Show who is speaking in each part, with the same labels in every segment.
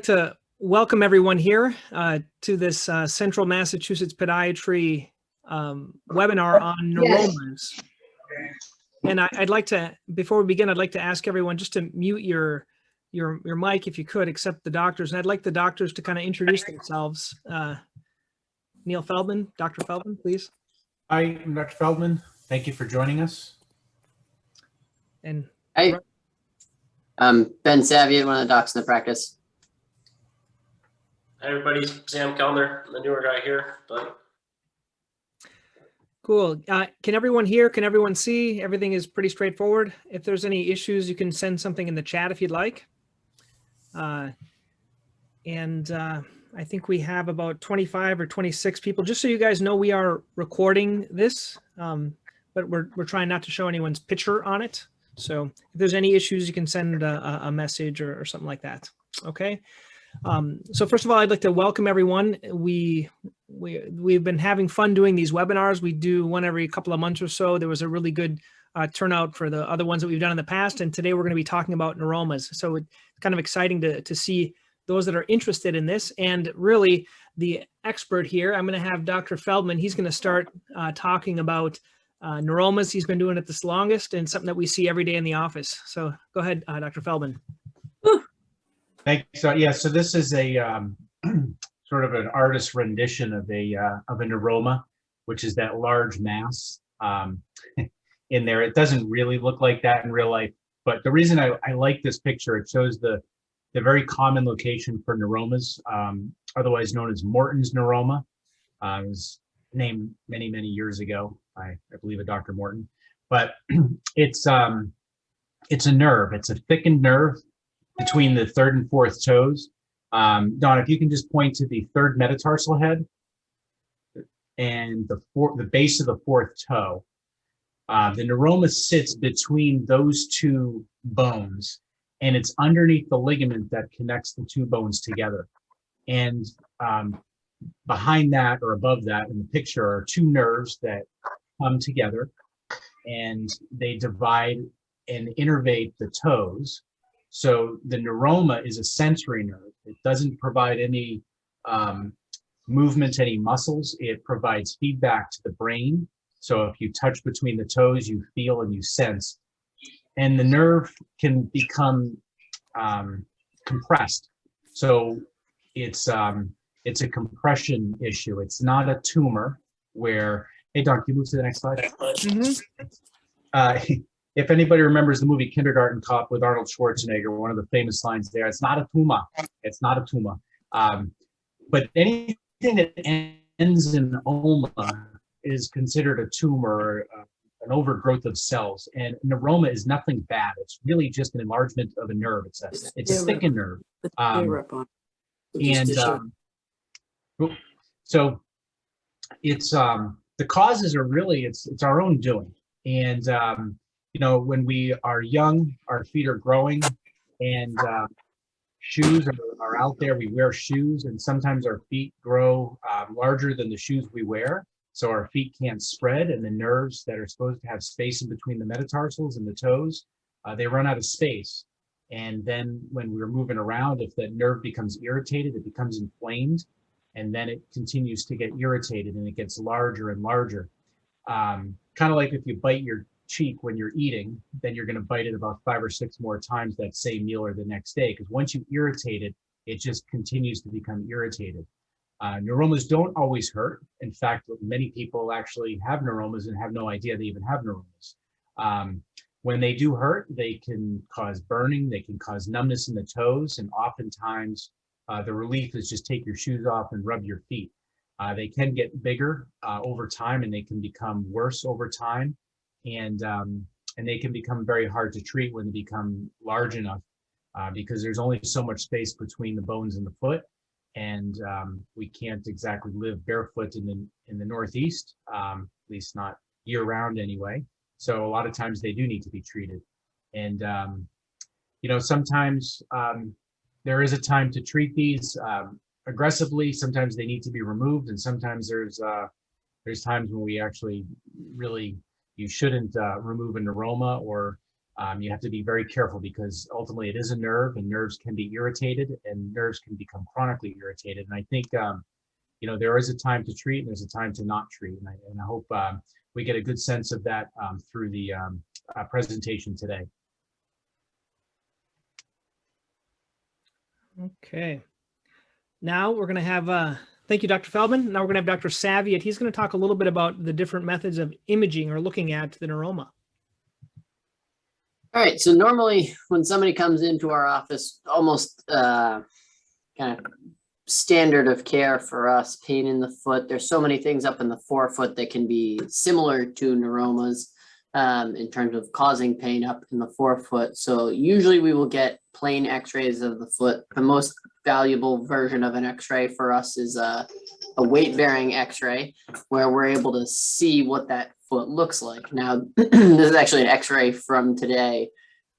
Speaker 1: to welcome everyone here to this Central Massachusetts Podiatry webinar on neuromas. And I'd like to, before we begin, I'd like to ask everyone just to mute your mic if you could, except the doctors. And I'd like the doctors to kind of introduce themselves. Neil Feldman, Dr. Feldman, please.
Speaker 2: Hi, I'm Dr. Feldman. Thank you for joining us.
Speaker 1: And
Speaker 3: hi, Ben Saviet, one of the docs in the practice.
Speaker 4: Hi everybody, Sam Kellner, the newer guy here, but
Speaker 1: cool. Can everyone hear? Can everyone see? Everything is pretty straightforward. If there's any issues, you can send something in the chat if you'd like. I think we have about 25 or 26 people. Just so you guys know, we are recording this, but we're trying not to show anyone's picture on it. So if there's any issues, you can send a message or something like that. Okay. So first of all, I'd like to welcome everyone. We've been having fun doing these webinars. We do one every couple of months or so. There was a really good turnout for the other ones that we've done in the past. And today we're going to be talking about neuromas. So it's kind of exciting to see those that are interested in this. And really the expert here, I'm going to have Dr. Feldman. He's going to start talking about neuromas. He's been doing it this longest and something that we see every day in the office. So go ahead, Dr. Feldman.
Speaker 2: Thanks. Yeah, so this is a sort of an artist's rendition of a neuroma, which is that large mass in there. It doesn't really look like that in real life, but the reason I like this picture, it shows the very common location for neuromas, otherwise known as Morton's neuroma. It was named many years ago by, I believe, a Dr. Morton, but it's a nerve. It's a thickened nerve between the third and fourth toes. Don, if you can just point to the third metatarsal head and the base of the fourth toe. The neuroma sits between those two bones, and it's underneath the ligament that connects the two bones together. And behind that or above that in the picture are two nerves that come together, and they divide and innervate the toes. So the neuroma is a sensory nerve. It doesn't provide any movement to any muscles. It provides feedback to the brain. So if you touch between the toes, you feel and you sense. And the nerve can become compressed. So it's a compression issue. It's not a tumor where, hey, Don, can you move to the next slide? Mm-hmm. If anybody remembers the movie Kindergarten Cop with Arnold Schwarzenegger, one of the famous lines there, it's not a tumor. It's not a tumor. But anything that ends in oma is considered a tumor, an overgrowth of cells. And neuroma is nothing bad. It's really just an enlargement of a nerve. It's a thickened nerve. So it's the causes are really it's our own doing. And you know, when we are young, our feet are growing, and shoes are out there. We wear shoes, and sometimes our feet grow larger than the shoes we wear, so our feet can't spread, and the nerves that are supposed to have space in between the metatarsals and the toes, they run out of space. And then when we're moving around, if that nerve becomes irritated, it becomes inflamed, and then it continues to get irritated, and it gets larger and larger. Kind of like if you bite your cheek when you're eating, then you're going to bite it about 5 or 6 more times that same meal or the next day, because once you irritate it, it just continues to become irritated. Neuromas don't always hurt. In fact, many people actually have neuromas and have no idea they even have neuromas. When they do hurt, they can cause burning, they can cause numbness in the toes, and oftentimes the relief is just take your shoes off and rub your feet. They can get bigger over time, and they can become worse over time. And they can become very hard to treat when they become large enough, because there's only so much space between the bones and the foot, and we can't exactly live barefoot in the Northeast, at least not year round anyway. So a lot of times they do need to be treated, and you know, sometimes there is a time to treat these aggressively. Sometimes they need to be removed, and sometimes there's times when we actually really, you shouldn't remove a neuroma, or You have to be very careful because ultimately it is a nerve, and nerves can be irritated, and nerves can become chronically irritated. And I think, there is a time to treat and there's a time to not treat. And I hope we get a good sense of that through the presentation today.
Speaker 1: Okay. Now we're going to have, thank you, Dr. Feldman. Now we're going to have Dr. Saviat. He's going to talk a little bit about the different methods of imaging or looking at the neuroma.
Speaker 3: All right, so normally when somebody comes into our office, almost kind of standard of care for us, pain in the foot. There's so many things up in the forefoot that can be similar to neuromas in terms of causing pain up in the forefoot. So usually we will get plain x-rays of the foot. The most valuable version of an x-ray for us is a weight-bearing x-ray where we're able to see what that foot looks like. Now, this is actually an x-ray from today.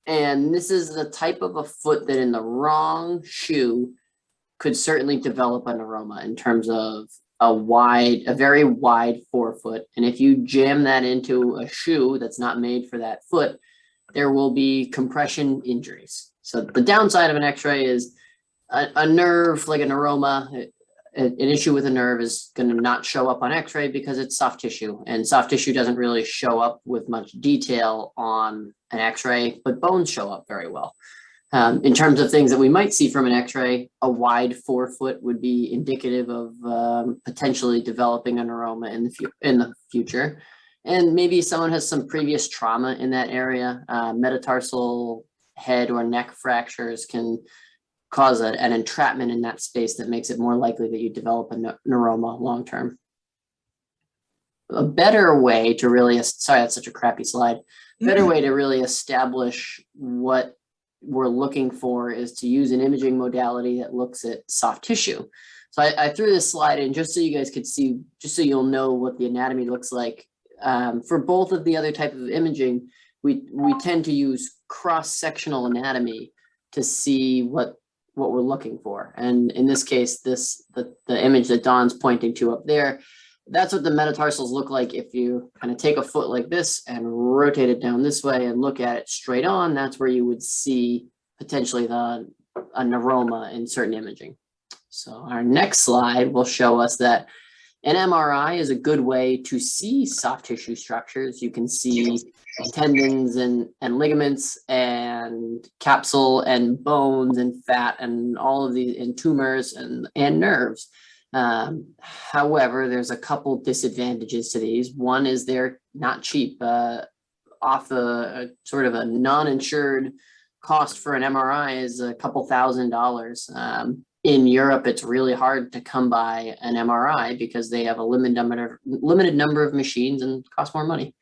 Speaker 3: And this is the type of a foot that in the wrong shoe could certainly develop a neuroma in terms of a very wide forefoot. And if you jam that into a shoe that's not made for that foot, there will be compression injuries. So the downside of an x-ray is a nerve like a neuroma, an issue with a nerve is going to not show up on x-ray because it's soft tissue, and soft tissue doesn't really show up with much detail on an x-ray, but bones show up very well. In terms of things that we might see from an x-ray, a wide forefoot would be indicative of potentially developing a neuroma in the future. And maybe someone has some previous trauma in that area. Metatarsal head or neck fractures can cause an entrapment in that space that makes it more likely that you develop a neuroma long-term. A better way to really, sorry, that's such a crappy slide. Better way to really establish what we're looking for is to use an imaging modality that looks at soft tissue. So I threw this slide in just so you guys could see, just so you'll know what the anatomy looks like. For both of the other type of imaging, we tend to use cross-sectional anatomy to see what we're looking for. And in this case, the image that Don's pointing to up there, that's what the metatarsals look like. If you kind of take a foot like this and rotate it down this way and look at it straight on, that's where you would see potentially a neuroma in certain imaging. So our next slide will show us that an MRI is a good way to see soft tissue structures. You can see tendons and ligaments and capsule and bones and fat and all of these, and tumors and nerves. However, there's a couple disadvantages to these. One is they're not cheap. Off the sort of a non-insured cost for an MRI is a couple $1,000s. In Europe, it's really hard to come by an MRI because they have a limited number of machines and cost more money.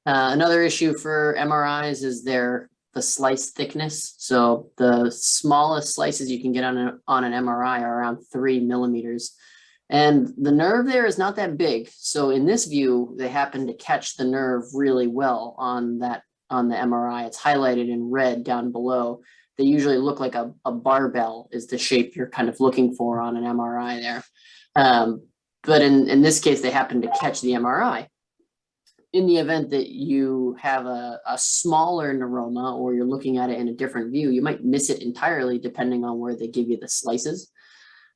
Speaker 3: Another issue for MRIs is the slice thickness. So the smallest slices you can get on an MRI are around 3 millimeters. And the nerve there is not that big. So in this view, they happen to catch the nerve really well on the MRI. It's highlighted in red down below. They usually look like a barbell is the shape you're kind of looking for on an MRI there. But in this case, they happen to catch the MRI. In the event that you have a smaller neuroma or you're looking at it in a different view, you might miss it entirely depending on where they give you the slices.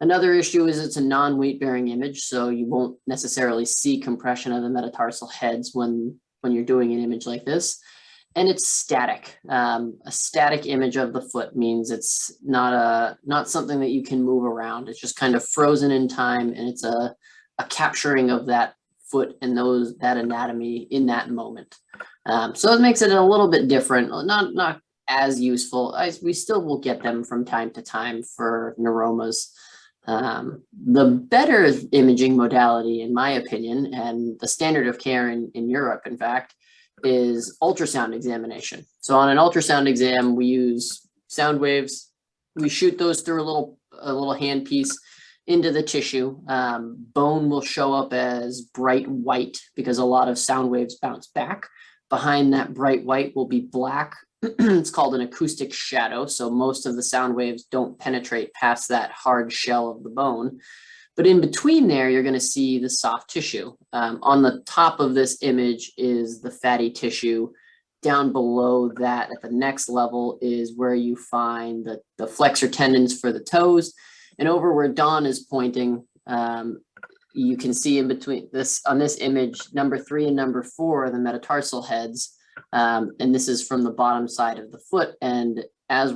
Speaker 3: Another issue is it's a non-weight bearing image, so you won't necessarily see compression of the metatarsal heads when you're doing an image like this. And it's static. A static image of the foot means it's not something that you can move around. It's just kind of frozen in time, and it's a capturing of that foot and that anatomy in that moment. So it makes it a little bit different, not as useful. We still will get them from time to time for neuromas. The better imaging modality, in my opinion, and the standard of care in Europe, in fact, is ultrasound examination. So on an ultrasound exam, we use sound waves. We shoot those through a little handpiece into the tissue. Bone will show up as bright white because a lot of sound waves bounce back. Behind that bright white will be black. It's called an acoustic shadow. So most of the sound waves don't penetrate past that hard shell of the bone. But in between there, you're going to see the soft tissue. On the top of this image is the fatty tissue down below that at the next level is where you find the flexor tendons for the toes. And over where Dawn is pointing, you can see in between this, on this image, number 3 and number 4 are the metatarsal heads. And this is from the bottom side of the foot. And as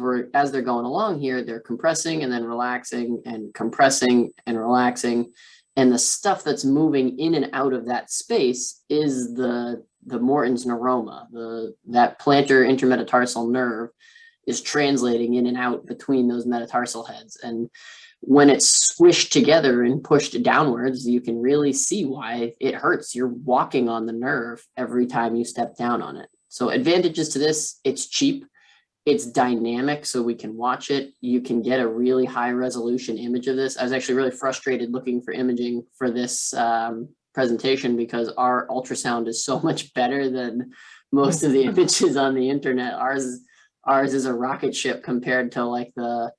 Speaker 3: they're going along here, they're compressing and then relaxing and compressing and relaxing. And the stuff that's moving in and out of that space is the Morton's neuroma. That plantar intermetatarsal nerve is translating in and out between those metatarsal heads. And when it's squished together and pushed downwards, you can really see why it hurts. You're walking on the nerve every time you step down on it. So advantages to this: it's cheap, it's dynamic, so we can watch it. You can get a really high resolution image of this. I was actually really frustrated looking for imaging for this presentation because our ultrasound is so much better than most of the images on the internet. Ours is a rocket ship compared to like the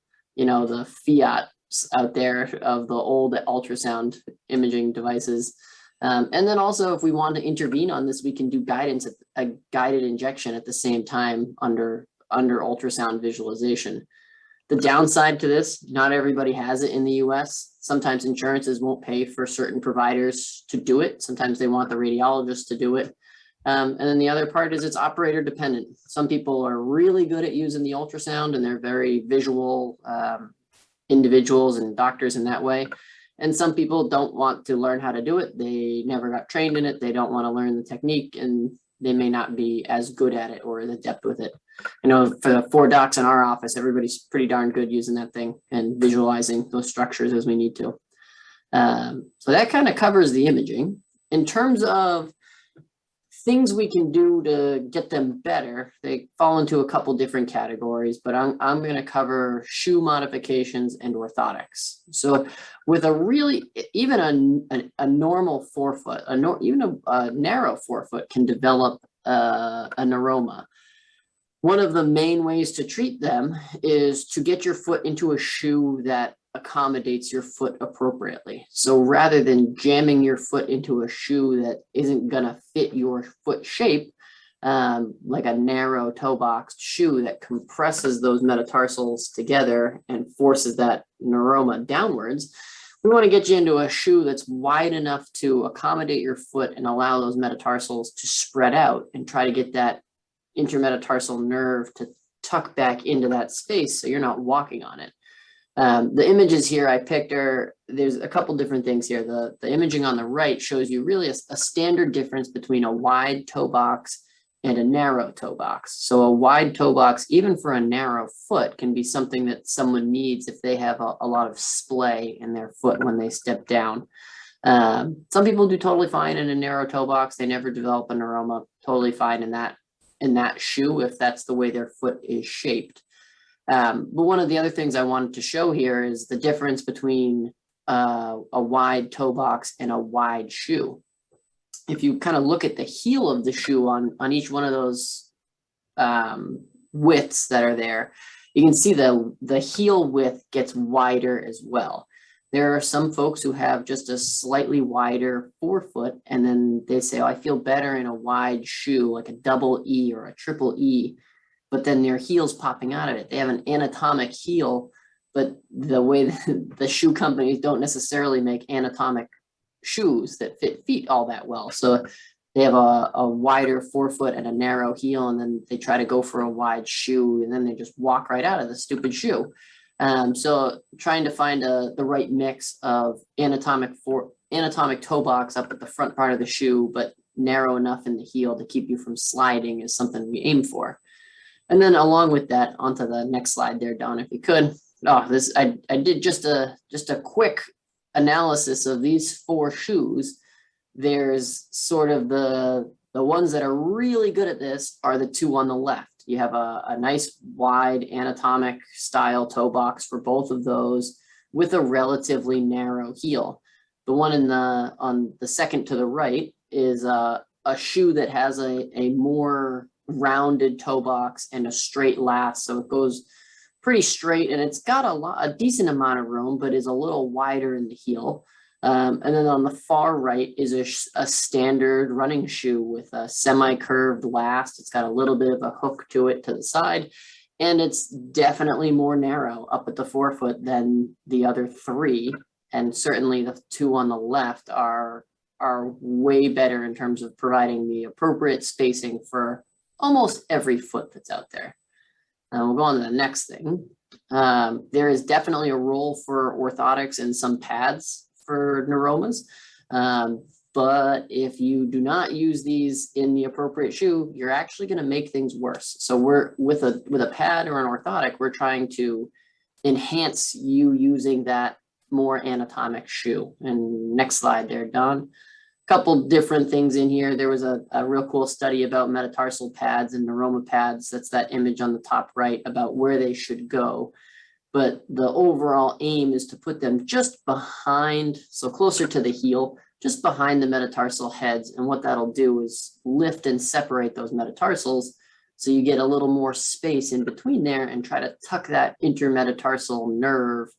Speaker 3: Fiat out there of the old ultrasound imaging devices. And then also, if we want to intervene on this, we can do a guided injection at the same time under ultrasound visualization. The downside to this, not everybody has it in the US. Sometimes insurances won't pay for certain providers to do it. Sometimes they want the radiologist to do it. And then the other part is it's operator dependent. Some people are really good at using the ultrasound and they're very visual individuals and doctors in that way. And some people don't want to learn how to do it. They never got trained in it. They don't want to learn the technique and they may not be as good at it or as adept with it. I know for the 4 docs in our office, everybody's pretty darn good using that thing and visualizing those structures as we need to. So that kind of covers the imaging. In terms of things we can do to get them better, they fall into a couple different categories, but I'm going to cover shoe modifications and orthotics. So with a really, even a normal forefoot, even a narrow forefoot can develop a neuroma. One of the main ways to treat them is to get your foot into a shoe that accommodates your foot appropriately. So rather than jamming your foot into a shoe that isn't going to fit your foot shape, like a narrow toe boxed shoe that compresses those metatarsals together and forces that neuroma downwards, we want to get you into a shoe that's wide enough to accommodate your foot and allow those metatarsals to spread out and try to get that intermetatarsal nerve to tuck back into that space so you're not walking on it. The images here I picked there's a couple different things here. The imaging on the right shows you really a standard difference between a wide toe box and a narrow toe box. So a wide toe box, even for a narrow foot, can be something that someone needs if they have a lot of splay in their foot when they step down. Some people do totally fine in a narrow toe box. They never develop a neuroma, totally fine in that shoe if that's the way their foot is shaped. But one of the other things I wanted to show here is the difference between a wide toe box and a wide shoe. If you kind of look at the heel of the shoe on each one of those widths that are there, you can see the heel width gets wider as well. There are some folks who have just a slightly wider forefoot, and then they say, oh, I feel better in a wide shoe, like a double E or a triple E, but then their heel's popping out of it. They have an anatomic heel, but the way the shoe companies don't necessarily make anatomic shoes that fit feet all that well. So they have a wider forefoot and a narrow heel, and then they try to go for a wide shoe, and then they just walk right out of the stupid shoe. So trying to find the right mix of anatomic toe box up at the front part of the shoe, but narrow enough in the heel to keep you from sliding is something we aim for. And then along with that, onto the next slide there, Don, if you could. I did just a quick analysis of these 4 shoes. There's sort of the ones that are really good at this are the 2 on the left. You have a nice wide anatomic style toe box for both of those with a relatively narrow heel. The one on the second to the right is a shoe that has a more rounded toe box and a straight last. So it goes pretty straight and it's got a decent amount of room, but is a little wider in the heel. And then on the far right is a standard running shoe with a semi-curved last. It's got a little bit of a hook to it to the side, and it's definitely more narrow up at the forefoot than the other three. And certainly the two on the left are way better in terms of providing the appropriate spacing for almost every foot that's out there. We'll go on to the next thing. There is definitely a role for orthotics and some pads for neuromas. But if you do not use these in the appropriate shoe, you're actually going to make things worse. So we're with a pad or an orthotic, we're trying to enhance you using that more anatomic shoe. And next slide there, Don. Couple different things in here. There was a real cool study about metatarsal pads and neuroma pads. That's that image on the top right about where they should go. But the overall aim is to put them just behind, so closer to the heel, just behind the metatarsal heads. And what that'll do is lift and separate those metatarsals so you get a little more space in between there and try to tuck that intermetatarsal nerve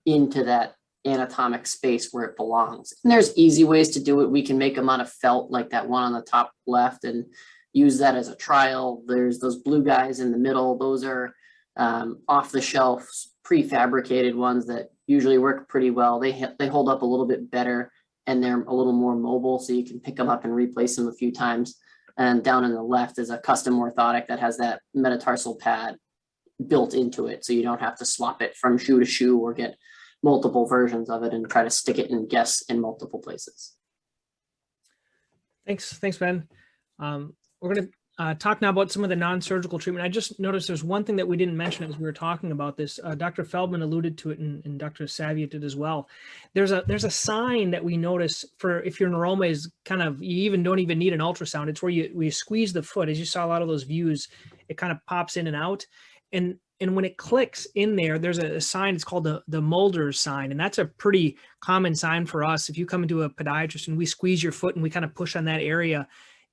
Speaker 3: into that anatomic space where it belongs. And there's easy ways to do it. We can make them out of felt like that one on the top left and use that as a trial. There's those blue guys in the middle. Those are off the shelf prefabricated ones that usually work pretty well. They hold up a little bit better and they're a little more mobile, so you can pick them up and replace them a few times. And down in the left is a custom orthotic that has that metatarsal pad built into it, so you don't have to swap it from shoe to shoe or get multiple versions of it and try to stick it and guess in multiple places.
Speaker 1: Thanks, Ben. We're going to talk now about some of the non-surgical treatment. I just noticed there's one thing that we didn't mention as we were talking about this. Dr. Feldman alluded to it, and Dr. Saviat did as well. There's a sign that we notice for if your neuroma is kind of, you don't even need an ultrasound. It's where you squeeze the foot. As you saw a lot of those views, it kind of pops in and out. And when it clicks in there, there's a sign, it's called the Mulder's sign. And that's a pretty common sign for us. If you come into a podiatrist and we squeeze your foot and we kind of push on that area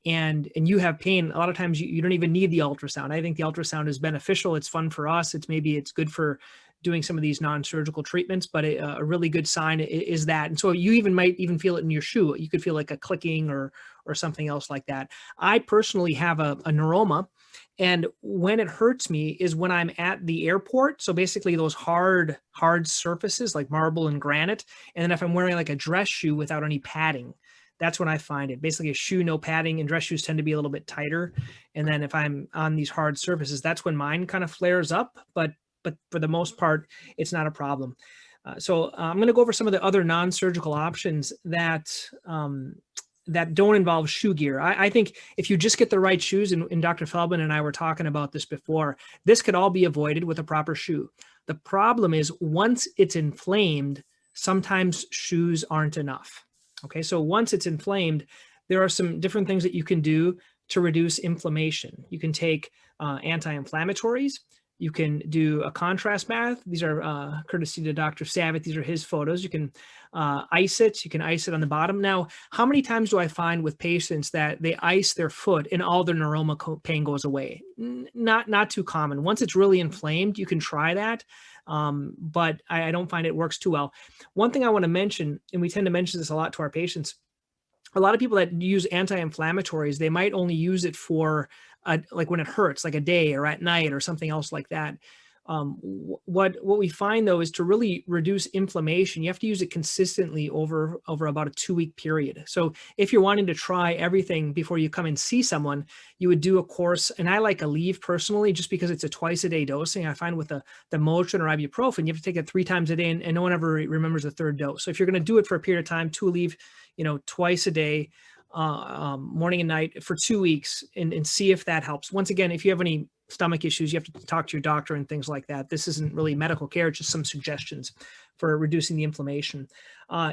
Speaker 1: and you have pain, a lot of times you don't even need the ultrasound. I think the ultrasound is beneficial. It's fun for us. It's good for doing some of these non-surgical treatments, but a really good sign is that. And so you might even feel it in your shoe. You could feel like a clicking or something else like that. I personally have a neuroma, and when it hurts me is when I'm at the airport. So basically those hard surfaces like marble and granite. And then if I'm wearing like a dress shoe without any padding, that's when I find it. Basically a shoe, no padding, and dress shoes tend to be a little bit tighter. And then if I'm on these hard surfaces, that's when mine kind of flares up. But for the most part, it's not a problem. So I'm going to go over some of the other non-surgical options that don't involve shoe gear. I think if you just get the right shoes, and Dr. Feldman and I were talking about this before, this could all be avoided with a proper shoe. The problem is once it's inflamed, sometimes shoes aren't enough. Okay, so once it's inflamed, there are some different things that you can do to reduce inflammation. You can take anti-inflammatories. You can do a contrast bath. These are courtesy to Dr. Savitt. These are his photos. You can ice it. You can ice it on the bottom. Now, how many times do I find with patients that they ice their foot and all their neuroma pain goes away? Not too common. Once it's really inflamed, you can try that. But I don't find it works too well. One thing I want to mention, and we tend to mention this a lot to our patients, a lot of people that use anti-inflammatories, they might only use it for like when it hurts, like a day or at night or something else like that. What we find though is to really reduce inflammation, you have to use it consistently over about a 2-week period. So if you're wanting to try everything before you come and see someone, you would do a course, and I like Aleve personally, just because it's a twice-a-day dosing. I find with the Motrin or ibuprofen, you have to take it 3 times a day, and no one ever remembers the 3rd dose. So if you're going to do it for a period of time, 2 Aleve, twice a day, morning and night for 2 weeks, and see if that helps. Once again, if you have any stomach issues, you have to talk to your doctor and things like that. This isn't really medical care, just some suggestions for reducing the inflammation.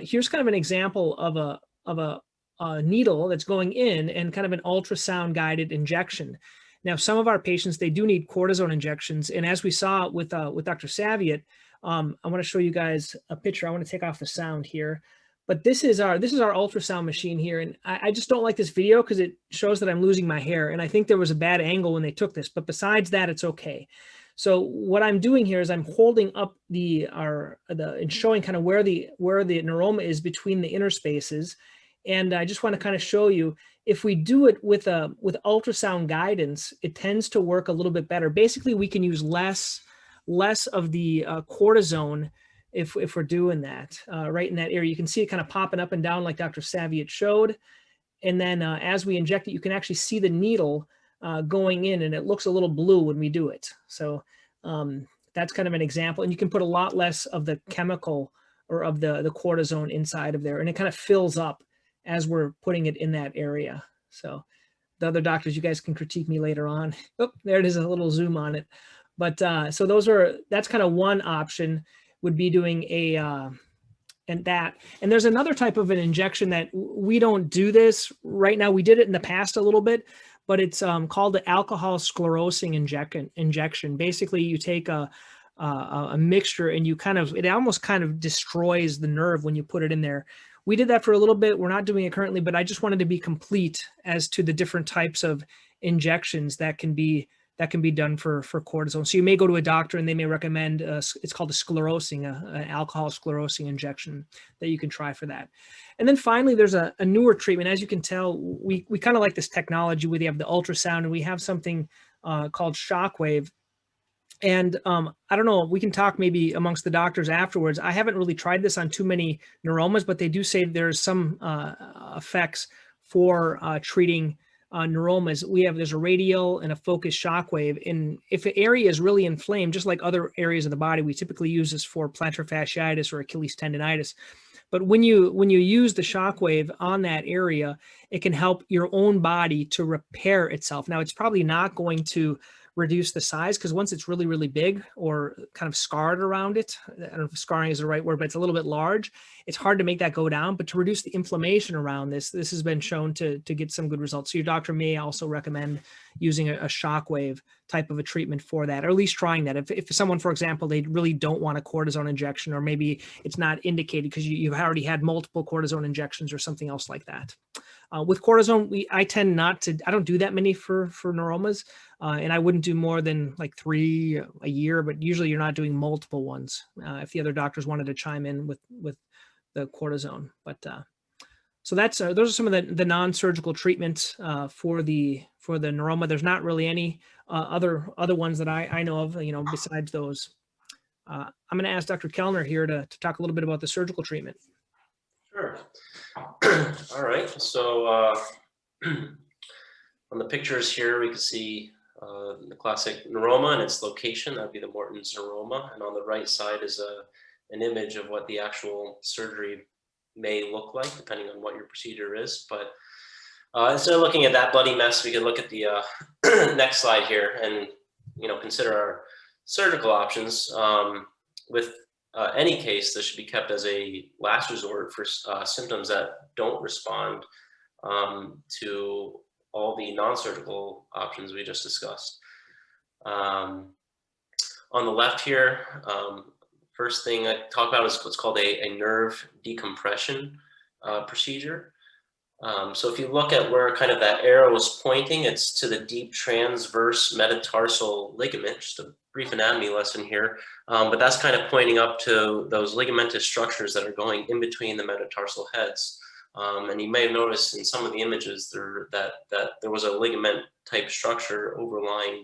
Speaker 1: Here's kind of an example of a needle that's going in and kind of an ultrasound guided injection. Now, some of our patients, they do need cortisone injections. And as we saw with Dr. Saviat, I want to show you guys a picture. I want to take off the sound here. But this is our ultrasound machine here. And I just don't like this video because it shows that I'm losing my hair. And I think there was a bad angle when they took this. But besides that, it's okay. So what I'm doing here is I'm holding up and showing kind of where the neuroma is between the interspaces. And I just want to kind of show you, if we do it with ultrasound guidance, it tends to work a little bit better. Basically, we can use less of the cortisone if we're doing that right in that area. You can see it kind of popping up and down like Dr. Saviat showed. And then as we inject it, you can actually see the needle going in, and it looks a little blue when we do it. So that's kind of an example. And you can put a lot less of the chemical or of the cortisone inside of there, and it kind of fills up as we're putting it in that area. So the other doctors, you guys can critique me later on. Oh, there it is, a little zoom on it. But so that's kind of one option, would be doing and there's another type of an injection that we don't do this right now. We did it in the past a little bit, but it's called the alcohol sclerosing injection. Basically, you take a mixture and it almost kind of destroys the nerve when you put it in there. We did that for a little bit. We're not doing it currently, but I just wanted to be complete as to the different types of injections that can be done for cortisone. So you may go to a doctor and they may recommend, it's called an alcohol sclerosing injection that you can try for that. And then finally, there's a newer treatment. As you can tell, we kind of like this technology where they have the ultrasound, and we have something called shockwave. And I don't know, we can talk maybe amongst the doctors afterwards. I haven't really tried this on too many neuromas, but they do say there's some effects for treating neuromas. There's a radial and a focused shockwave. And if an area is really inflamed, just like other areas of the body, we typically use this for plantar fasciitis or Achilles tendinitis. But when you use the shockwave on that area, it can help your own body to repair itself. Now, it's probably not going to reduce the size, because once it's really, really big or kind of scarred around it, I don't know if scarring is the right word, but it's a little bit large, it's hard to make that go down. But to reduce the inflammation around this has been shown to get some good results. So your doctor may also recommend using a shockwave type of a treatment for that, or at least trying that. If someone, for example, they really don't want a cortisone injection, or maybe it's not indicated because you've already had multiple cortisone injections or something else like that. With cortisone, I tend not to, I don't do that many for neuromas, and I wouldn't do more than like 3 a year, but usually you're not doing multiple ones if the other doctors wanted to chime in with the cortisone. But so that's those are some of the non-surgical treatments for the neuroma. There's not really any other ones that I know of, besides those. I'm going to ask Dr. Kellner here to talk a little bit about the surgical treatment.
Speaker 4: Sure. All right. So on the pictures here, we can see the classic neuroma and its location. That would be the Morton's neuroma. And on the right side is an image of what the actual surgery may look like, depending on what your procedure is. But instead of looking at that bloody mess, we can look at the next slide here and consider our surgical options. With any case, this should be kept as a last resort for symptoms that don't respond to all the non-surgical options we just discussed. On the left here, first thing I talk about is what's called a nerve decompression procedure. So if you look at where kind of that arrow is pointing, it's to the deep transverse metatarsal ligament. Just a brief anatomy lesson here, but that's kind of pointing up to those ligamentous structures that are going in between the metatarsal heads. And you may have noticed in some of the images that there was a ligament type structure overlying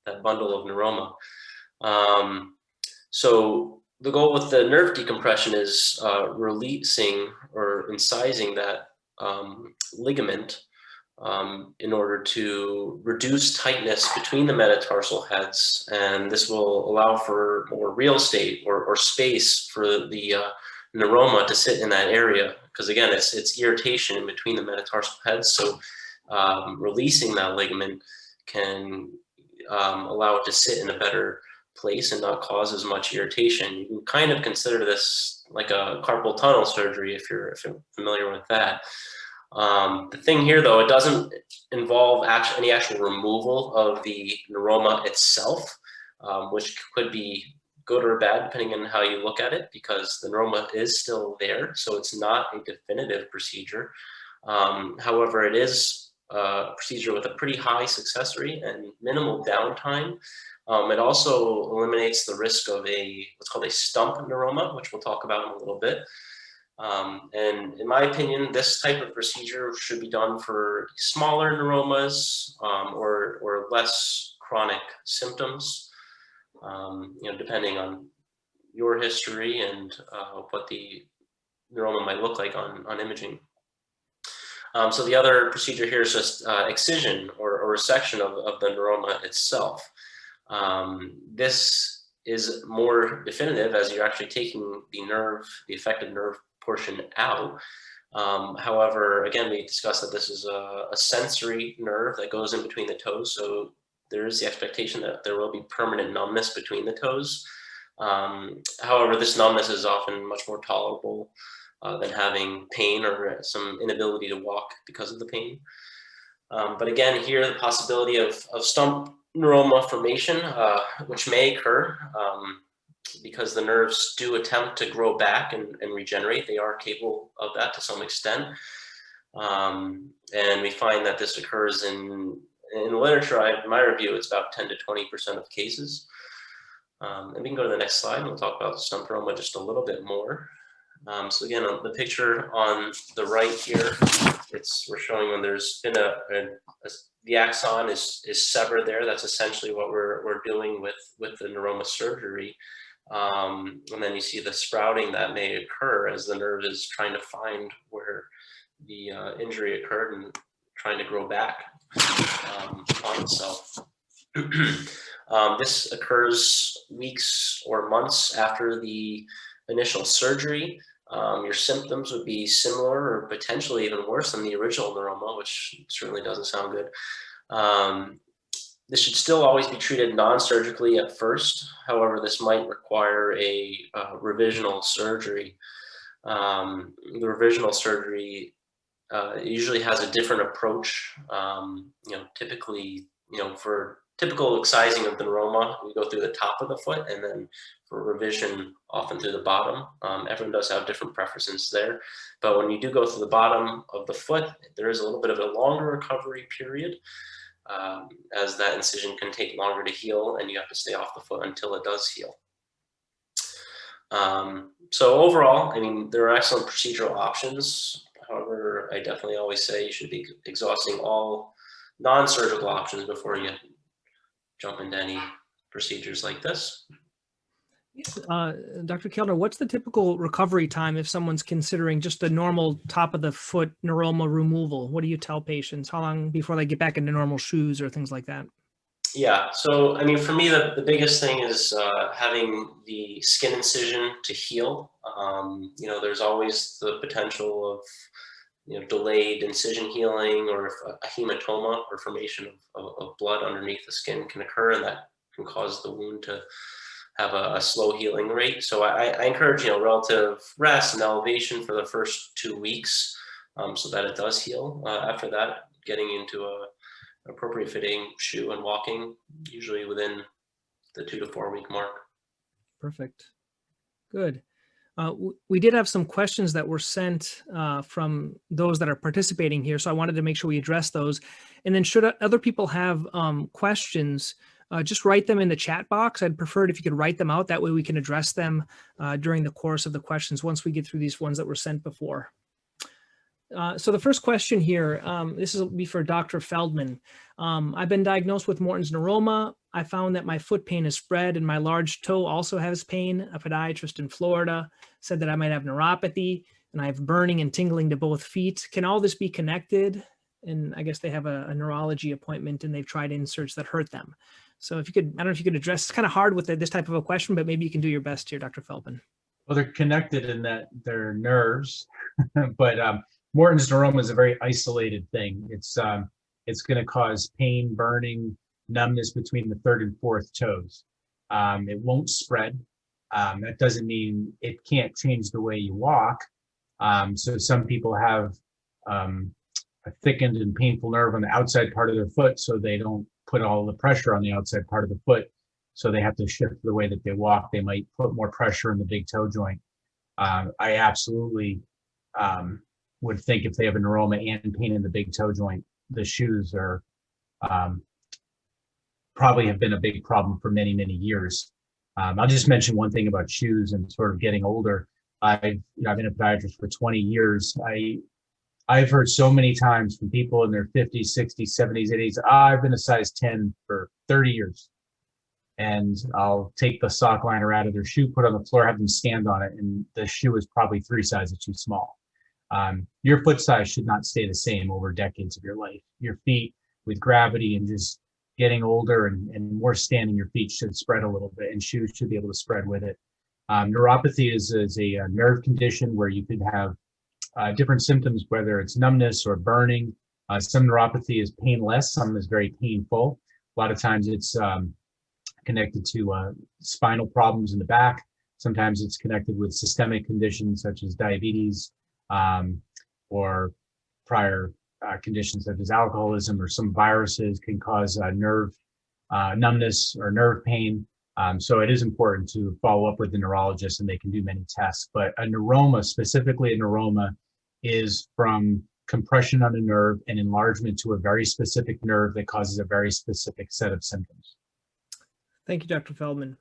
Speaker 4: that bundle of neuroma. So the goal with the nerve decompression is releasing or incising that ligament in order to reduce tightness between the metatarsal heads, and this will allow for more real estate or space for the neuroma to sit in that area, because again, it's irritation in between the metatarsal heads. So releasing that ligament can allow it to sit in a better place and not cause as much irritation. You can kind of consider this like a carpal tunnel surgery if you're familiar with that. The thing here, though, it doesn't involve any actual removal of the neuroma itself, which could be good or bad depending on how you look at it, because the neuroma is still there, so it's not a definitive procedure. However, it is a procedure with a pretty high success rate and minimal downtime. It also eliminates the risk of what's called a stump neuroma, which we'll talk about in a little bit. And in my opinion, this type of procedure should be done for smaller neuromas or less chronic symptoms, depending on your history and what the neuroma might look like on imaging. So the other procedure here is just excision or resection of the neuroma itself. This is more definitive as you're actually taking the affected nerve portion out. However, again, we discussed that this is a sensory nerve that goes in between the toes. So there is the expectation that there will be permanent numbness between the toes. However, this numbness is often much more tolerable than having pain or some inability to walk because of the pain. But again, here the possibility of stump neuroma formation, which may occur because the nerves do attempt to grow back and regenerate. They are capable of that to some extent. And we find that this occurs in the literature, in my review, it's about 10 to 20% of cases. And we can go to the next slide and we'll talk about the stump neuroma just a little bit more. So again, the picture on the right here, we're showing when there's been the axon is severed there. That's essentially what we're doing with the neuroma surgery. And then you see the sprouting that may occur as the nerve is trying to find where the injury occurred and trying to grow back on itself. This occurs weeks or months after the initial surgery. Your symptoms would be similar or potentially even worse than the original neuroma, which certainly doesn't sound good. This should still always be treated non-surgically at first. However, this might require a revisional surgery. The revisional surgery usually has a different approach. Typically, for typical excising of the neuroma, we go through the top of the foot, and then for revision, often through the bottom. Everyone does have different preferences there. But when you do go through the bottom of the foot, there is a little bit of a longer recovery period, as that incision can take longer to heal, and you have to stay off the foot until it does heal. So overall, I mean, there are excellent procedural options. However, I definitely always say you should be exhausting all non-surgical options before you jump into any procedures like this.
Speaker 1: Dr. Kellner, what's the typical recovery time if someone's considering just a normal top of the foot neuroma removal? What do you tell patients? How long before they get back into normal shoes or things like that?
Speaker 4: Yeah, so I mean, for me, the biggest thing is having the skin incision to heal. There's always the potential of delayed incision healing, or if a hematoma or formation of blood underneath the skin can occur, and that can cause the wound to have a slow healing rate. So I encourage relative rest and elevation for the first 2 weeks, so that it does heal. After that, getting into a appropriate fitting shoe and walking, usually within the 2 to 4 week mark.
Speaker 1: Perfect. Good. We did have some questions that were sent from those that are participating here, so I wanted to make sure we address those. And then should other people have questions, just write them in the chat box. I'd prefer it if you could write them out. That way we can address them during the course of the questions once we get through these ones that were sent before. So the first question here, this will be for Dr. Feldman. I've been diagnosed with Morton's neuroma. I found that my foot pain is spread and my large toe also has pain. A podiatrist in Florida said that I might have neuropathy, and I have burning and tingling to both feet. Can all this be connected? And I guess they have a neurology appointment and they've tried inserts that hurt them. So if you could, I don't know if you could address, it's kind of hard with this type of a question, but maybe you can do your best here, Dr. Feldman.
Speaker 2: Well, they're connected in that they're nerves, but Morton's neuroma is a very isolated thing. It's going to cause pain, burning, numbness between the 3rd and 4th toes. It won't spread. That doesn't mean it can't change the way you walk. So some people have a thickened and painful nerve on the outside part of their foot, so they don't put all the pressure on the outside part of the foot. So they have to shift the way that they walk. They might put more pressure in the big toe joint. I absolutely would think if they have a neuroma and pain in the big toe joint, the shoes are probably have been a big problem for many, many years. I'll just mention one thing about shoes and sort of getting older. I've been a podiatrist for 20 years. I've heard so many times from people in their 50s, 60s, 70s, 80s, I've been a size 10 for 30 years. And I'll take the sock liner out of their shoe, put it on the floor, have them stand on it, and the shoe is probably 3 sizes too small. Your foot size should not stay the same over decades of your life. Your feet, with gravity and just getting older and more standing, your feet should spread a little bit, and shoes should be able to spread with it. Neuropathy is a nerve condition where you could have different symptoms, whether it's numbness or burning. Some neuropathy is painless, some is very painful. A lot of times it's connected to spinal problems in the back. Sometimes it's connected with systemic conditions such as diabetes or prior conditions such as alcoholism, or some viruses can cause nerve numbness or nerve pain. So it is important to follow up with the neurologist, and they can do many tests. But a neuroma, specifically a neuroma, is from compression on a nerve and enlargement to a very specific nerve that causes a very specific set of symptoms.
Speaker 1: Thank you, Dr. Feldman.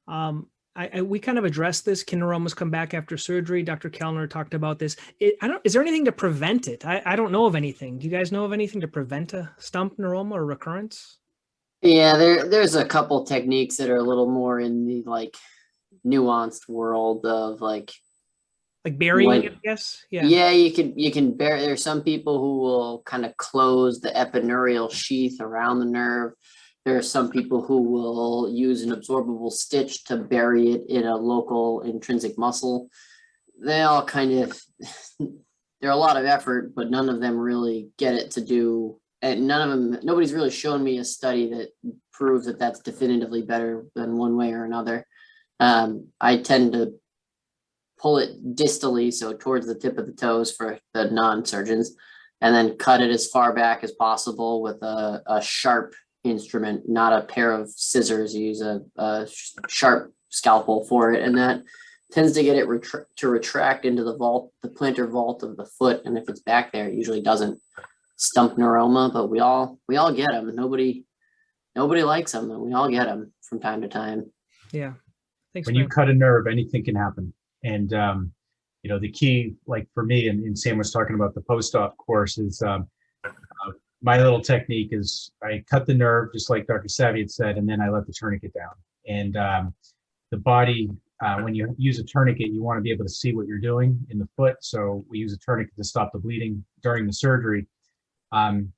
Speaker 1: We kind of addressed this. Can neuromas come back after surgery? Dr. Kellner talked about this. Is there anything to prevent it? I don't know of anything. Do you guys know of anything to prevent a stump neuroma or recurrence?
Speaker 3: Yeah, there's a couple techniques that are a little more in the like nuanced world of like
Speaker 1: burying it, I guess.
Speaker 3: Yeah, you can bury. There's some people who will kind of close the epineurial sheath around the nerve. There are some people who will use an absorbable stitch to bury it in a local intrinsic muscle. They all kind of, they're a lot of effort, but none of them really get it to do, and nobody's really shown me a study that proves that that's definitively better than one way or another. I tend to pull it distally, so towards the tip of the toes for the non-surgeons, and then cut it as far back as possible with a sharp instrument, not a pair of scissors. You use a sharp scalpel for it, and that tends to get it to retract into the vault, the plantar vault of the foot. And if it's back there, it usually doesn't stump neuroma, but we all get them. Nobody likes them, and we all get them from time to time.
Speaker 1: Yeah. Thanks.
Speaker 2: When you cut a nerve, anything can happen. And the key, like for me, and Sam was talking about the post-op course, is my little technique is I cut the nerve, just like Dr. Savvy had said, and then I let the tourniquet down. And the body, when you use a tourniquet, you want to be able to see what you're doing in the foot. So we use a tourniquet to stop the bleeding during the surgery. And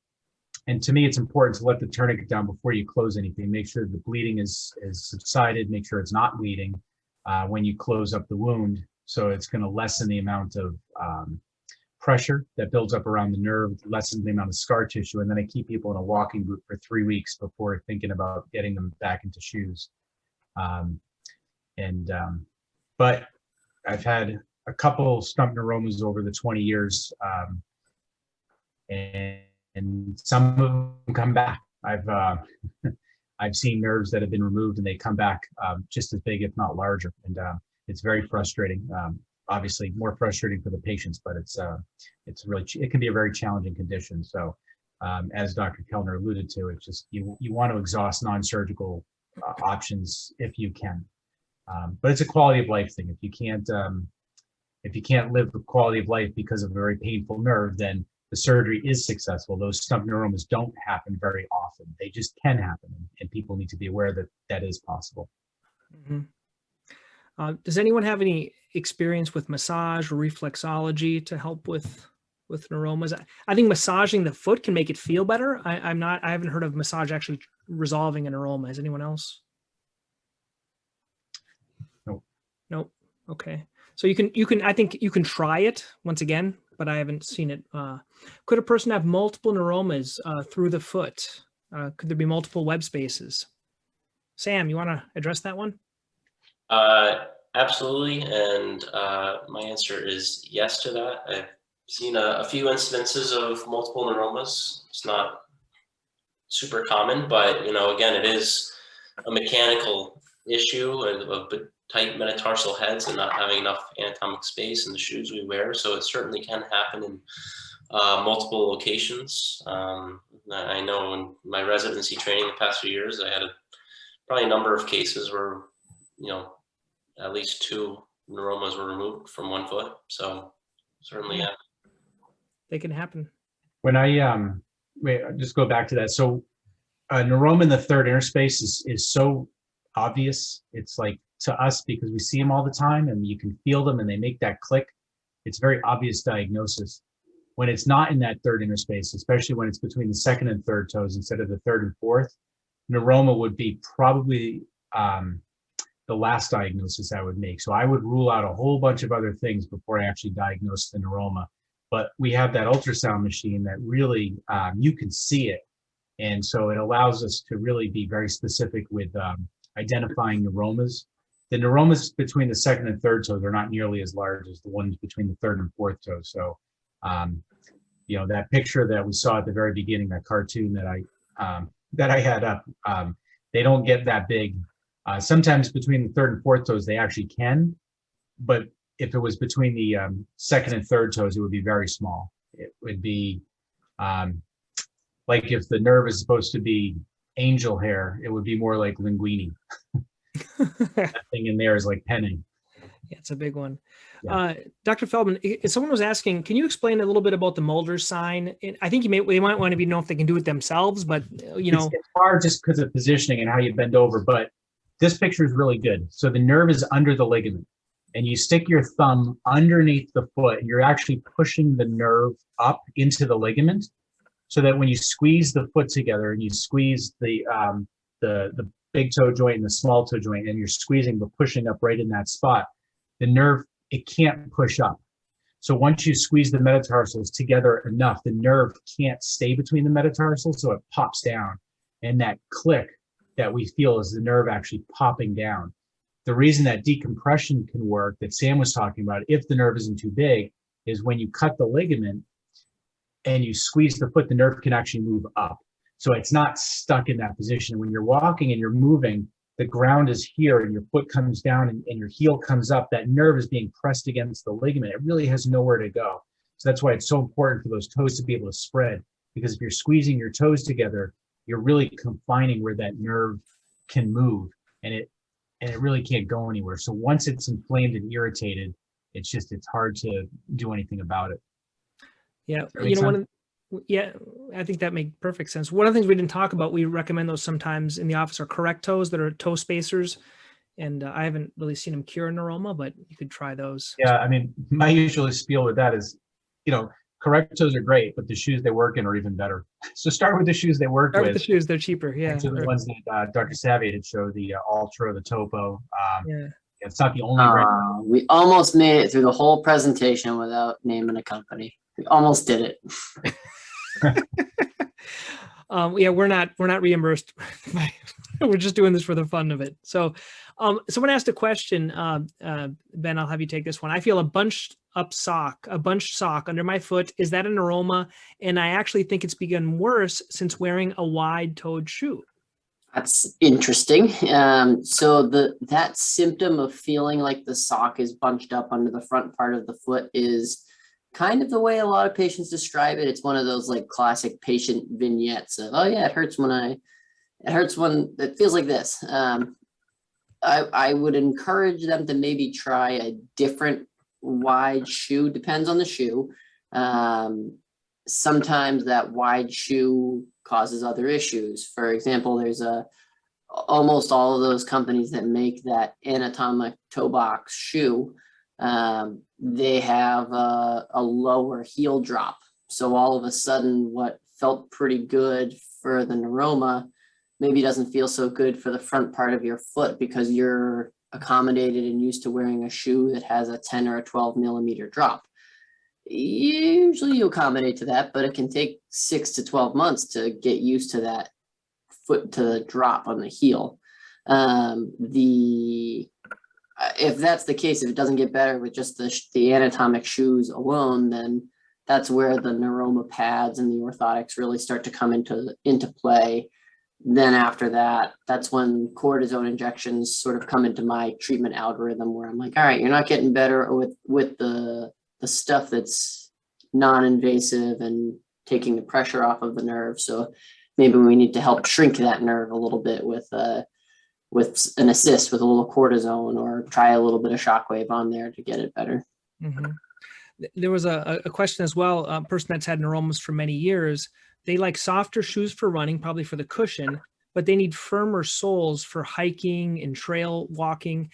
Speaker 2: to me, it's important to let the tourniquet down before you close anything. Make sure the bleeding is subsided. Make sure it's not bleeding when you close up the wound. So it's going to lessen the amount of pressure that builds up around the nerve, lessen the amount of scar tissue. And then I keep people in a walking boot for 3 weeks before thinking about getting them back into shoes. But I've had a couple stump neuromas over the 20 years, and some of them come back. I've seen nerves that have been removed and they come back just as big, if not larger. And it's very frustrating. Obviously more frustrating for the patients, but it can be a very challenging condition. So as Dr. Kellner alluded to, it's just, you want to exhaust non-surgical options if you can. But it's a quality of life thing. If you can't live the quality of life because of a very painful nerve, then the surgery is successful. Those stump neuromas don't happen very often. They just can happen, and people need to be aware that that is possible.
Speaker 1: Mm-hmm. Does anyone have any experience with massage or reflexology to help with neuromas? I think massaging the foot can make it feel better. I haven't heard of massage actually resolving a neuroma. Has anyone else? Nope. Okay. So I think you can try it once again, but I haven't seen it. Could a person have multiple neuromas through the foot? Could there be multiple web spaces? Sam, you want to address that one?
Speaker 4: Absolutely, and my answer is yes to that. I've seen a few incidences of multiple neuromas. It's not super common, but again, it is a mechanical issue of tight metatarsal heads and not having enough anatomic space in the shoes we wear. So it certainly can happen in multiple locations. I know in my residency training the past few years, I had probably a number of cases where, at least 2 neuromas were removed from one foot. So certainly, yeah.
Speaker 1: They can happen.
Speaker 2: When I wait, I'll just go back to that. So a neuroma in the third interspace is so obvious. It's like to us because we see them all the time and you can feel them and they make that click. It's very obvious diagnosis. When it's not in that third interspace, especially when it's between the second and third toes instead of the third and fourth, neuroma would be probably the last diagnosis I would make. So I would rule out a whole bunch of other things before I actually diagnose the neuroma. But we have that ultrasound machine that really, you can see it. And so it allows us to really be very specific with identifying neuromas. The neuromas between the second and third toes are not nearly as large as the ones between the third and fourth toes. So, that picture that we saw at the very beginning, that cartoon that I had up, they don't get that big. Sometimes between the third and fourth toes, they actually can, but if it was between the second and third toes, it would be very small. It would be like if the nerve is supposed to be angel hair, it would be more like linguini. That thing in there is like penning.
Speaker 1: Yeah, it's a big one.
Speaker 2: Yeah.
Speaker 1: Dr. Feldman, someone was asking, can you explain a little bit about the Mulder sign? I think they might want to know if they can do it themselves, but
Speaker 2: It's hard just because of positioning and how you bend over, but this picture is really good. So the nerve is under the ligament and you stick your thumb underneath the foot and you're actually pushing the nerve up into the ligament so that when you squeeze the foot together and you squeeze the big toe joint and the small toe joint and you're squeezing but pushing up right in that spot, the nerve, it can't push up. So once you squeeze the metatarsals together enough, the nerve can't stay between the metatarsals, so it pops down. And that click that we feel is the nerve actually popping down. The reason that decompression can work that Sam was talking about, if the nerve isn't too big, is when you cut the ligament and you squeeze the foot, the nerve can actually move up. So it's not stuck in that position. When you're walking and you're moving, the ground is here and your foot comes down and your heel comes up. That nerve is being pressed against the ligament. It really has nowhere to go. So that's why it's so important for those toes to be able to spread, because if you're squeezing your toes together, you're really confining where that nerve can move, and it really can't go anywhere. So once it's inflamed and irritated, it's hard to do anything about it.
Speaker 1: Yeah, I think that makes perfect sense. One of the things we didn't talk about, we recommend those sometimes in the office, are correct toes that are toe spacers. And I haven't really seen them cure neuroma, but you could try those.
Speaker 2: Yeah, I mean, my usual spiel with that is, correct toes are great, but the shoes they work in are even better. So start with the shoes they work with.
Speaker 1: Start with the shoes, they're cheaper. Yeah.
Speaker 2: So the ones that Dr. Savvy had showed, the Ultra, the Topo.
Speaker 1: Yeah.
Speaker 2: It's not the only brand.
Speaker 3: We almost made it through the whole presentation without naming a company. We almost did it.
Speaker 1: We're not reimbursed. We're just doing this for the fun of it. So someone asked a question, Ben, I'll have you take this one. I feel a bunched sock under my foot. Is that a neuroma? And I actually think it's begun worse since wearing a wide-toed shoe.
Speaker 3: That's interesting. So that symptom of feeling like the sock is bunched up under the front part of the foot is kind of the way a lot of patients describe it. It's one of those like classic patient vignettes of, oh yeah, it hurts when it feels like this. I would encourage them to maybe try a different wide shoe, depends on the shoe. Sometimes that wide shoe causes other issues. For example, there's almost all of those companies that make that anatomic toe box shoe. They have a lower heel drop. So all of a sudden what felt pretty good for the neuroma maybe doesn't feel so good for the front part of your foot because you're accommodated and used to wearing a shoe that has a 10 or a 12 millimeter drop. Usually you accommodate to that, but it can take 6 to 12 months to get used to that foot to the drop on the heel. If that's the case, if it doesn't get better with just the anatomic shoes alone, then that's where the neuroma pads and the orthotics really start to come into play. Then after that, that's when cortisone injections sort of come into my treatment algorithm, where I'm like, all right, you're not getting better with the stuff that's non-invasive and taking the pressure off of the nerve. So maybe we need to help shrink that nerve a little bit with an assist with a little cortisone, or try a little bit of shockwave on there to get it better.
Speaker 1: Mm-hmm. There was a question as well. A person that's had neuromas for many years, they like softer shoes for running, probably for the cushion, but they need firmer soles for hiking and trail walking.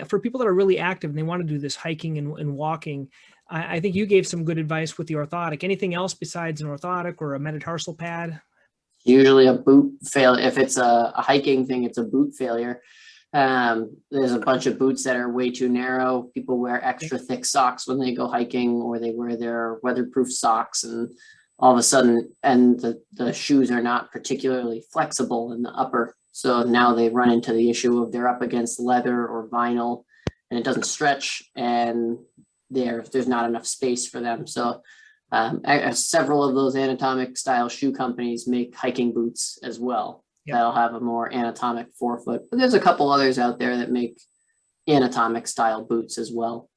Speaker 1: For people that are really active and they want to do this hiking and walking, I think you gave some good advice with the orthotic. Anything else besides an orthotic or a metatarsal pad?
Speaker 3: Usually a boot fail. If it's a hiking thing, it's a boot failure. There's a bunch of boots that are way too narrow. People wear extra thick socks when they go hiking, or they wear their weatherproof socks, and all of a sudden, and the shoes are not particularly flexible in the upper. So now they run into the issue of they're up against leather or vinyl, and it doesn't stretch, and there's not enough space for them. So several of those anatomic style shoe companies make hiking boots as well. Yep. That'll have a more anatomic forefoot, but there's a couple others out there that make anatomic style boots as well.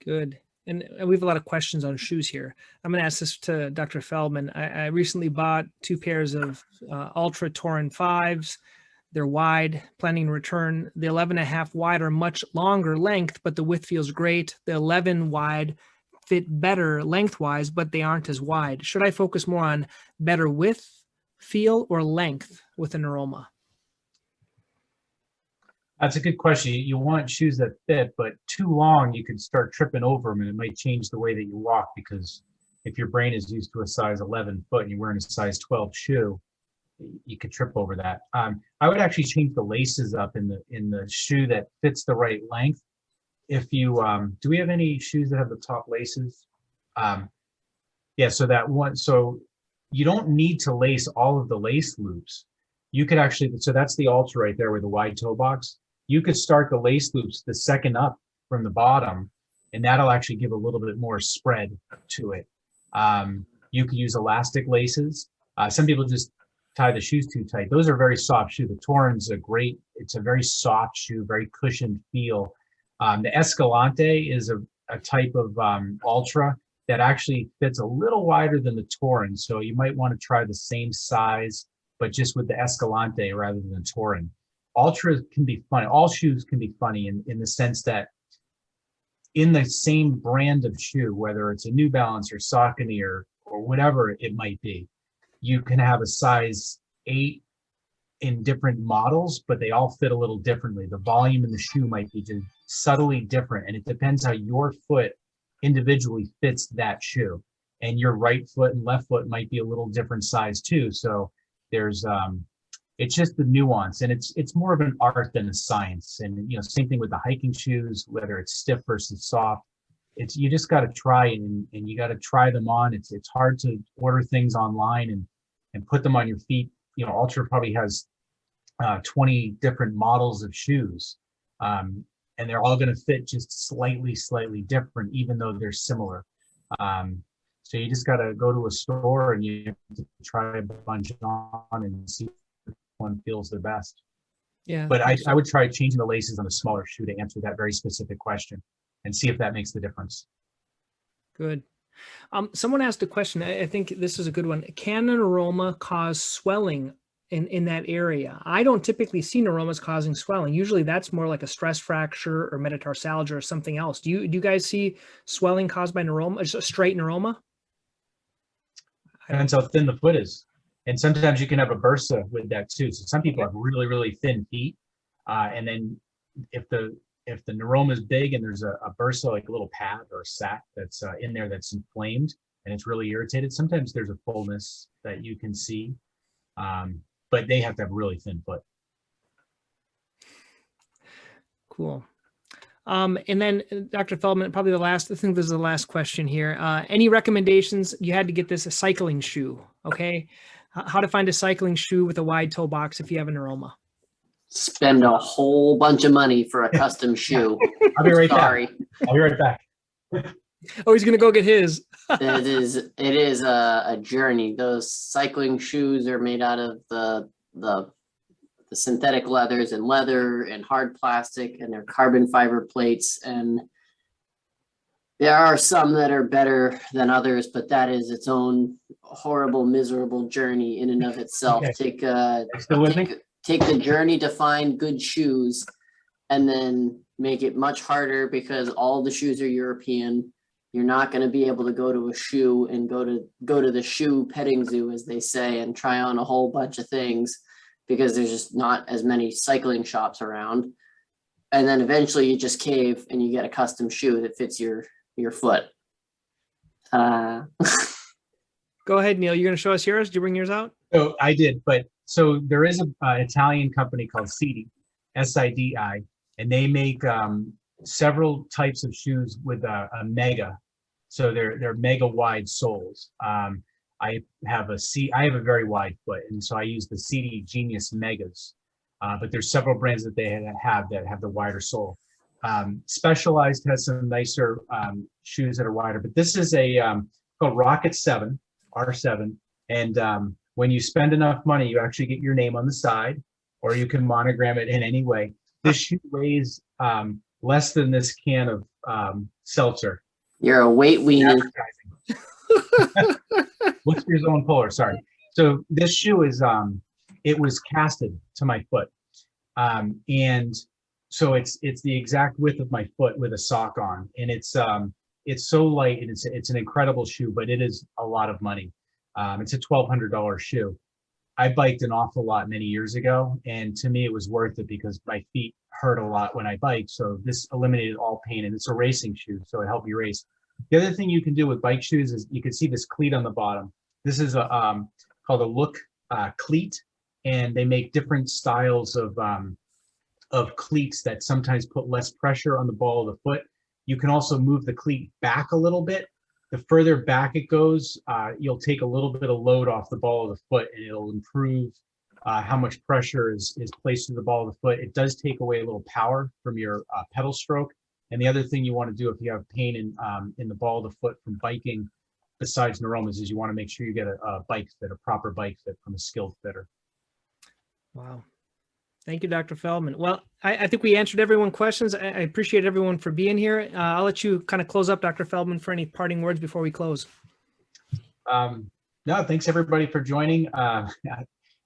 Speaker 1: Good. And we have a lot of questions on shoes here. I'm going to ask this to Dr. Feldman. I recently bought 2 pairs of Ultra Torin 5s. They're wide, planning to return. The 11.5 wide are much longer length, but the width feels great. The 11 wide fit better lengthwise, but they aren't as wide. Should I focus more on better width, feel, or length with a neuroma?
Speaker 2: That's a good question. You want shoes that fit, but too long, you could start tripping over them, and it might change the way that you walk, because if your brain is used to a size 11 foot and you're wearing a size 12 shoe, you could trip over that. I would actually change the laces up in the shoe that fits the right length. If you, do we have any shoes that have the top laces? Yeah, so that one, so you don't need to lace all of the lace loops. You could actually, so that's the Ultra right there with the wide toe box. You could start the lace loops the second up from the bottom, and that'll actually give a little bit more spread to it. You could use elastic laces. Some people just tie the shoes too tight. Those are very soft shoes. The Torin's it's a very soft shoe, very cushioned feel. The Escalante is a type of Ultra that actually fits a little wider than the Torin. So you might want to try the same size, but just with the Escalante rather than the Torin. Ultra can be funny. All shoes can be funny in the sense that in the same brand of shoe, whether it's a New Balance or Saucony or whatever it might be, you can have a size 8 in different models, but they all fit a little differently. The volume in the shoe might be just subtly different, and it depends how your foot individually fits that shoe. And your right foot and left foot might be a little different size too. So there's it's just the nuance, and it's more of an art than a science. And same thing with the hiking shoes, whether it's stiff versus soft. You just got to try and you got to try them on. It's hard to order things online and put them on your feet. Ultra probably has 20 different models of shoes, and they're all going to fit just slightly different, even though they're similar. So you just got to go to a store and you have to try a bunch on and see which one feels the best.
Speaker 1: Yeah.
Speaker 2: But I would try changing the laces on a smaller shoe to answer that very specific question and see if that makes the difference.
Speaker 1: Good. Someone asked a question. I think this is a good one. Can a neuroma cause swelling in that area? I don't typically see neuromas causing swelling. Usually that's more like a stress fracture or metatarsalgia or something else. Do you guys see swelling caused by neuroma, just a straight neuroma?
Speaker 2: Depends how thin the foot is. And sometimes you can have a bursa with that too. So some people have really thin feet. And then if the neuroma is big and there's a bursa, like a little pad or a sac that's in there that's inflamed and it's really irritated, sometimes there's a fullness that you can see. But they have to have really thin foot.
Speaker 1: Cool. And then Dr. Feldman, probably I think this is the last question here. Any recommendations? You had to get a cycling shoe, okay? How to find a cycling shoe with a wide toe box if you have a neuroma?
Speaker 3: Spend a whole bunch of money for a custom shoe.
Speaker 2: I'll be right
Speaker 3: Sorry.
Speaker 2: back. I'll be right back.
Speaker 1: Oh, he's going to go get his.
Speaker 3: It is a journey. Those cycling shoes are made out of the synthetic leathers and leather and hard plastic, and they're carbon fiber plates, and There are some that are better than others, but that is its own horrible, miserable journey in and of itself.
Speaker 2: Okay. Still with me?
Speaker 3: Take the journey to find good shoes and then make it much harder because all the shoes are European. You're not going to be able to go to a shoe and go to the shoe petting zoo, as they say, and try on a whole bunch of things because there's just not as many cycling shops around. And then eventually you just cave and you get a custom shoe that fits your foot.
Speaker 1: Go ahead, Neil. You're going to show us yours. Did you bring yours out?
Speaker 2: So I did, but so there is an Italian company called Sidi, S-I-D-I, and they make several types of shoes with a mega. So they're mega wide soles. I have a very wide foot, and so I use the Sidi Genius Megas. But there's several brands that they have the wider sole. Specialized has some nicer shoes that are wider, but this is a called Rocket 7, R7, and when you spend enough money, you actually get your name on the side, or you can monogram it in any way. This shoe weighs less than this can of seltzer.
Speaker 3: You're a weight weenie.
Speaker 2: What's your zone polar? Sorry. So this shoe is it was casted to my foot, and so it's the exact width of my foot with a sock on, and it's so light, and it's an incredible shoe, but it is a lot of money. It's a $1,200 shoe. I biked an awful lot many years ago, and to me it was worth it because my feet hurt a lot when I biked. So this eliminated all pain, and it's a racing shoe, so it helped you race. The other thing you can do with bike shoes is you can see this cleat on the bottom. This is a called a look cleat, and they make different styles of cleats that sometimes put less pressure on the ball of the foot. You can also move the cleat back a little bit. The further back it goes, you'll take a little bit of load off the ball of the foot, and it'll improve how much pressure is placed to the ball of the foot. It does take away a little power from your pedal stroke. And the other thing you want to do if you have pain in the ball of the foot from biking, besides neuromas, is you want to make sure you get a bike fit, a proper bike fit from a skilled fitter.
Speaker 1: Wow. Thank you, Dr. Feldman. Well, I think we answered everyone's questions. I appreciate everyone for being here. I'll let you kind of close up, Dr. Feldman, for any parting words before we close.
Speaker 2: No, thanks everybody for joining.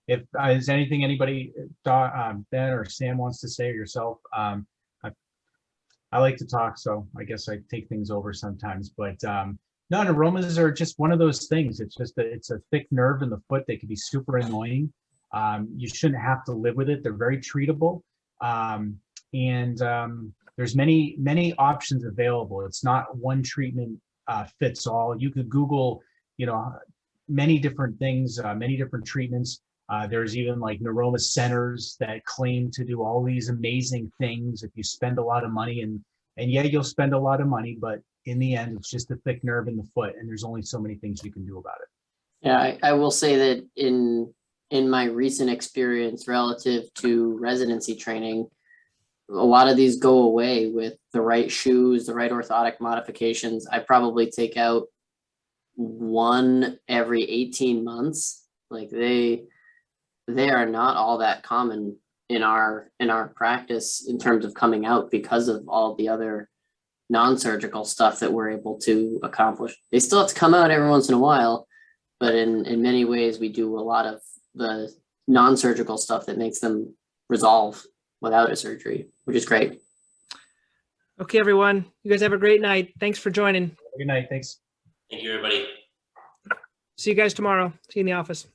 Speaker 2: If there's anything anybody, Ben or Sam wants to say, or yourself, I like to talk, so I guess I take things over sometimes. But no, neuromas are just one of those things. It's just it's a thick nerve in the foot. They can be super annoying. You shouldn't have to live with it. They're very treatable. And there's many options available. It's not one treatment fits all. You could Google, many different things, many different treatments. There's even like neuroma centers that claim to do all these amazing things if you spend a lot of money, and yeah, you'll spend a lot of money, but in the end, it's just a thick nerve in the foot, and there's only so many things you can do about it.
Speaker 3: Yeah, I will say that in my recent experience relative to residency training, a lot of these go away with the right shoes, the right orthotic modifications. I probably take out one every 18 months. Like they are not all that common in our practice in terms of coming out because of all the other non-surgical stuff that we're able to accomplish. They still have to come out every once in a while, but in many ways we do a lot of the non-surgical stuff that makes them resolve without a surgery, which is great.
Speaker 1: Okay, everyone. You guys have a great night. Thanks for joining.
Speaker 2: Good night. Thanks.
Speaker 4: Thank you, everybody.
Speaker 1: See you guys tomorrow. See you in the office.